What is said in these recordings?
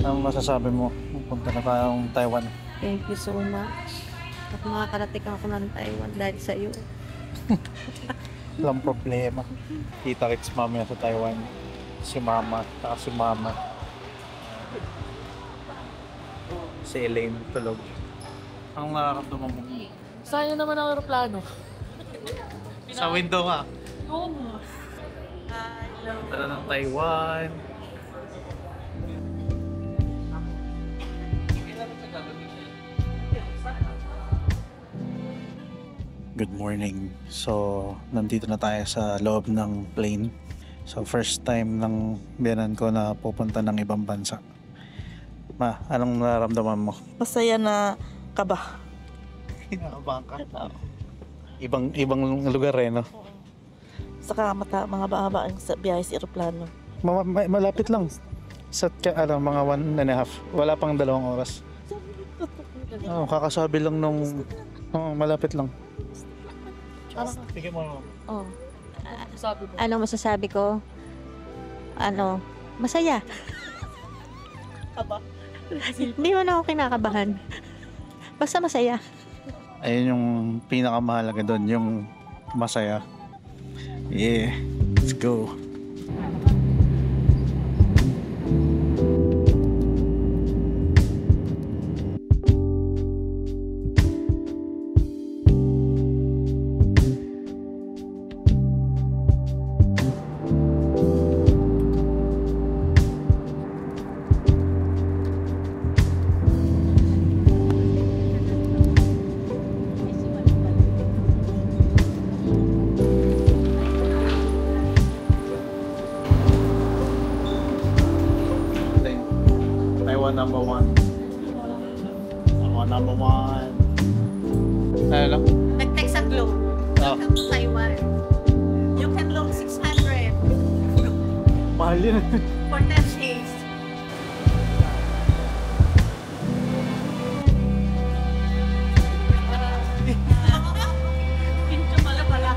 Anong masasabi mo? Pupunta na tayong Taiwan. Thank you so much. At makakarating ako ng Taiwan dahil sa iyo. Walang problema. Kita-kits mamaya sa Taiwan. Si Mama, saka si Mama. Si Elaine tulog. Anong nakakamdaman mo? Sayang naman ang aeroplano. Sa window ka. Oo nga. Tara ng Taiwan. Good morning. So, nandito na tayo sa loob ng plane. So, first time ng biyanan ko na pupunta ng ibang bansa. Ma, anong nararamdaman mo? Masaya na kaba. Kinakabahan ka? Ibang lugar eh, no? Saka mga bahaba ang biyahe sa aeroplano. Malapit lang. Sa mga 1.5. Wala pang 2 oras. Oh, kakasabi lang nung malapit lang. Sige mo. Oh. Sabi mo. Ano masasabi ko? Masaya. Kaba? Hindi mo na ako kinakabahan. Basta masaya. Ayun yung pinakamahalaga doon, yung masaya. Yeah, let's go. Taiwan number 1. Taiwan number 1. Ano lang? Nag-text ang Globe. Oh. Welcome to Taiwan. You can loan 600 Mahal yun. for 10 days. Pinto pala pala.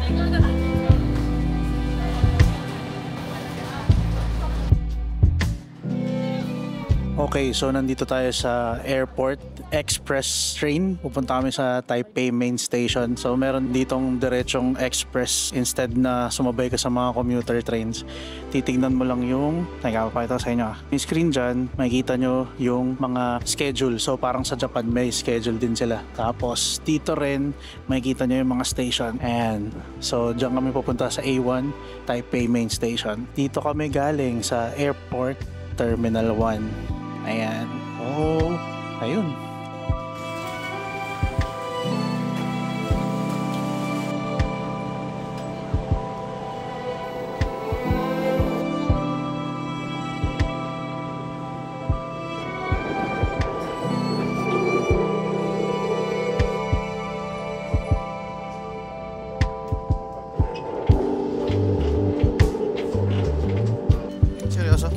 Okay, so nandito tayo sa airport express train. Pupunta kami sa Taipei main station. So meron ditong diretsong express instead na sumabay ka sa mga commuter trains. Titignan mo lang yung, nagpapakita ko sa inyo. Yung screen dyan, makikita nyo yung mga schedule. So parang sa Japan may schedule din sila. Tapos dito rin, makikita nyo yung mga station. And so dyan kami pupunta sa A1 Taipei main station. Dito kami galing sa airport Terminal 1. Ayan. Oh, ayun. Seryoso?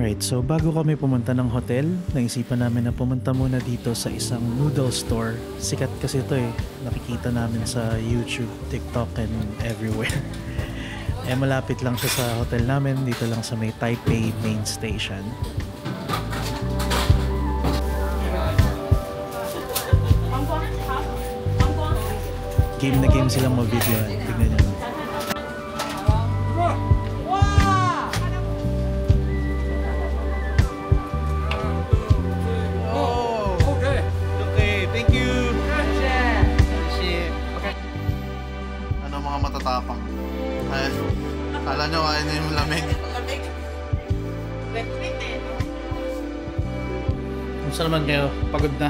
Alright, so bago kami pumunta ng hotel, naisipan namin na pumunta muna dito sa isang noodle store. Sikat kasi ito eh. Nakikita namin sa YouTube, TikTok, and everywhere. Malapit lang siya sa hotel namin. Dito lang sa may Taipei main station. Game na game silang mag-video. Tignan nyo. Matapang. Kala nyo kaya nyo yung lamig. Lamig. Wet eh. Kumusta naman kayo? Pagod na?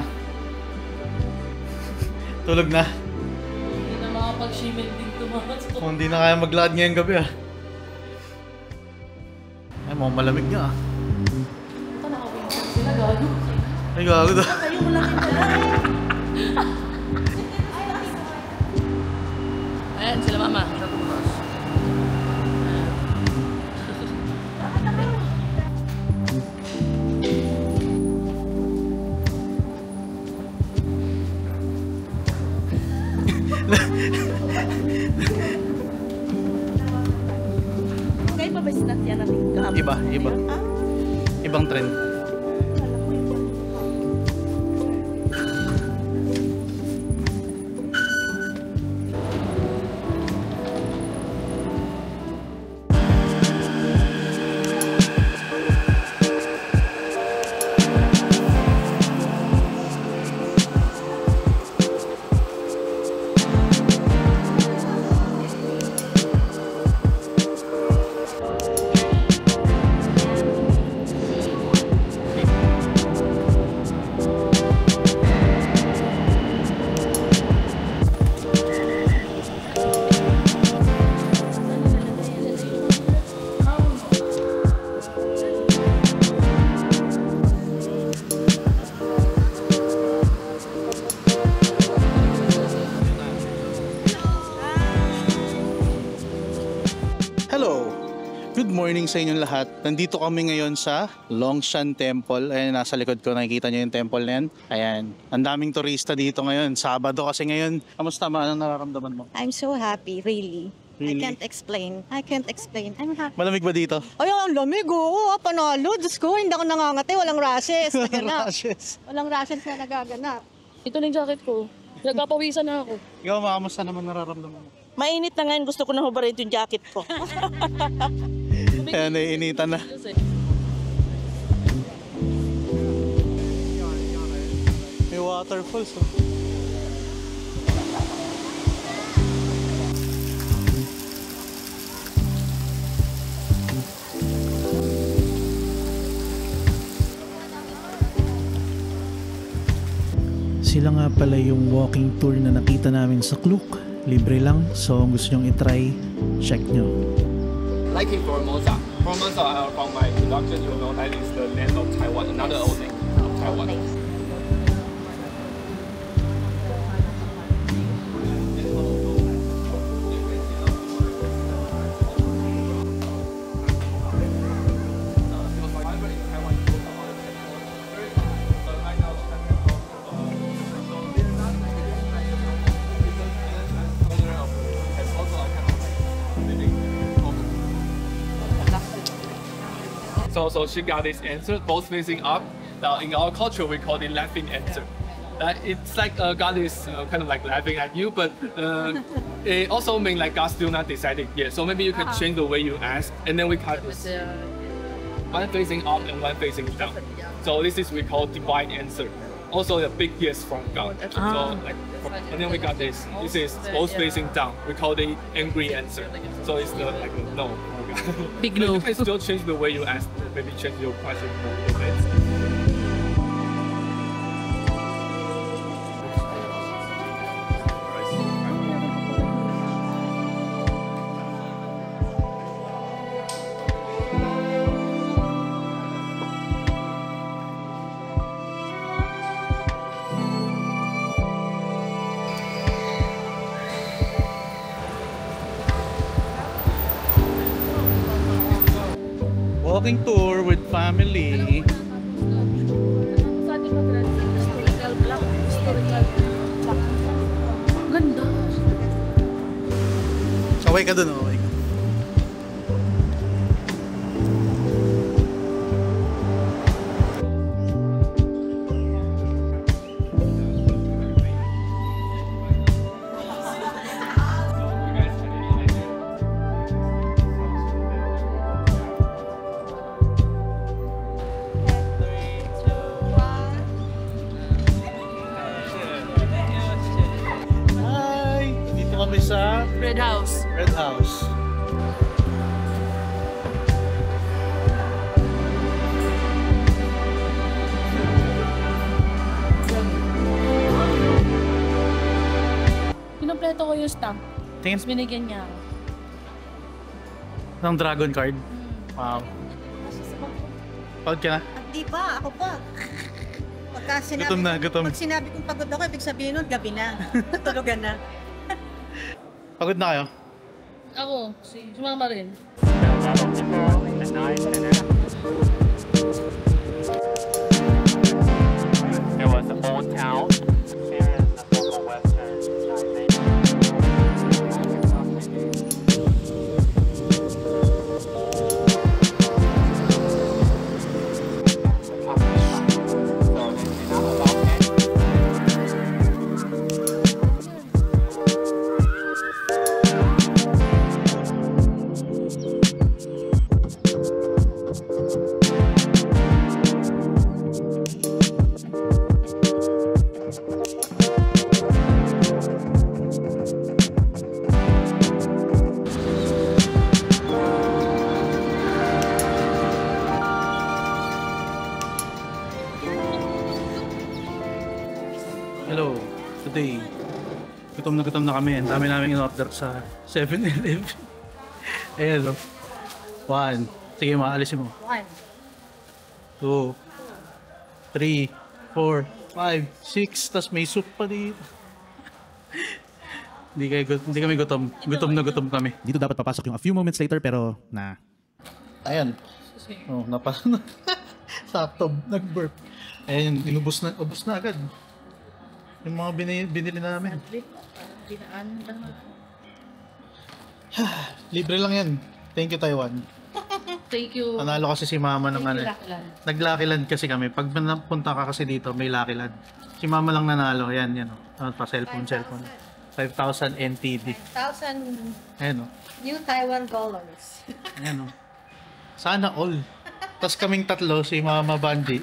Tulog na? Hindi na makapag-shimel din tumakas. Kung hindi na kaya maglakad ngayong gabi ah. Ay, mukhang malamig nga ah. Ito naka-winter sila, gago. Ay, gago daw. Kayo mo lang yung Ayan, sila mama. Kayo pa ba snack yan natin? Iba. Ibang trend. Hello! Good morning sa inyong lahat. Nandito kami ngayon sa Longshan Temple. Ayan, nasa likod ko. Nakikita nyo yung temple na yan. Ayan. Ang daming turista dito ngayon. Sabado kasi ngayon. Kamusta ma? Anong nararamdaman mo? I'm so happy, really. Really? I can't explain. I'm happy. Malamig ba dito? Ay, ang lamig, oo. Panalo. Diyos ko, hindi ako nangangati. Walang rashes. Naganap. Rashes. Walang rashes na nagaganap. Ito na yung jacket ko. Nagpapawisan na ako. Ikaw ma, kamusta naman nararamdaman mo? Mainit na ngayon, gusto ko na hubarin yung jacket ko. Ayan, naiinitan na. May waterfalls oh. Sila nga pala yung walking tour na nakita namin sa Klook. Libre lang, so kung gusto nyong itry, check nyo. Like in Formosa. Formosa, from my introduction, you know that is the land of Taiwan, another old name of Taiwan. So she got this answer, both facing up. Now in our culture, we call it laughing answer. It's like God is kind of like laughing at you, but it also means like God still not decided yet. So maybe you can change the way you ask, and then we cut this. One facing up and one facing down. So this is we call divine answer. Also a big yes from God. So like, and then we got this. This is both facing down. We call it angry answer. So it's the like no. Big no. You can still change the way you ask. Maybe change your question a little bit. Walking tour with family. Ganda. Away ka dun, away ka. Hi! Dito kami sa Red House. Red House. Pinompleto ko yung stamp. Tingin Tapos binigyan niya ako. ng dragon card. Wow. Pagod ka na? Di ba? Ako pa. Pagka sinabi, Gutom na, gutom. Pag sinabi kong pagod ako, ibig sabihin nun, gabi na. Tulugan na. Pagod na kayo? Ako, si mama rin. It was an old town. Experience the local Western civilization. Okay. Gutom na kami. Ang dami namin in-order sa 7-Eleven. Ayan o. 1. Sige, maalisin mo. 1. 2, 3, 4, 5, 6. Tapos may soup pa dito. Hindi kami gutom. Gutom kami. Dito dapat papasok yung a few moments later pero Ayan. Oh, sakto, nag-burp. Ayan, ubos na agad. Yung mga binili namin. Libre lang yan. Thank you, Taiwan. Thank you. Nanalo kasi si Mama ng ano. Nag-Lucky Land kasi kami. Pag napunta ka kasi dito, may Lucky Land. Si Mama lang nanalo. Yan. Pa cellphone. 5,000 NTD. 1,000 Ayan o. new Taiwan dollars. Ayan o. Sana all. Tapos kaming tatlo, si Mama Banji,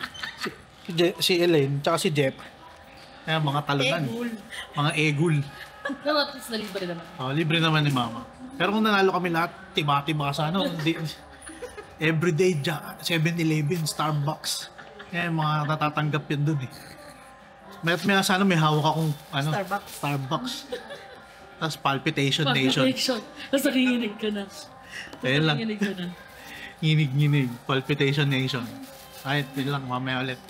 si Elaine, tsaka si Jeff. Ayan, mga talunan. Mga egul. Pero at least nalibre naman. Oh, libre naman ni Mama. Pero kung nanalo kami lahat, tiba-tiba sa ano, everyday 7-Eleven, Starbucks. Ayan, mga natatanggap yun dun eh. May sana may hawak akong ano, Starbucks. Tapos palpitation nation. Tapos nakikinig ka na. Ayun lang. Nakikinig ka na. Nginig. Palpitation nation. Ay, yun lang. Mamaya ulit.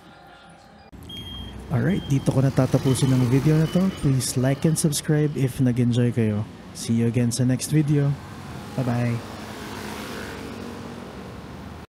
Alright, dito ko natatapusin ng video na to. Please like and subscribe if nag-enjoy kayo. See you again sa next video. Bye-bye.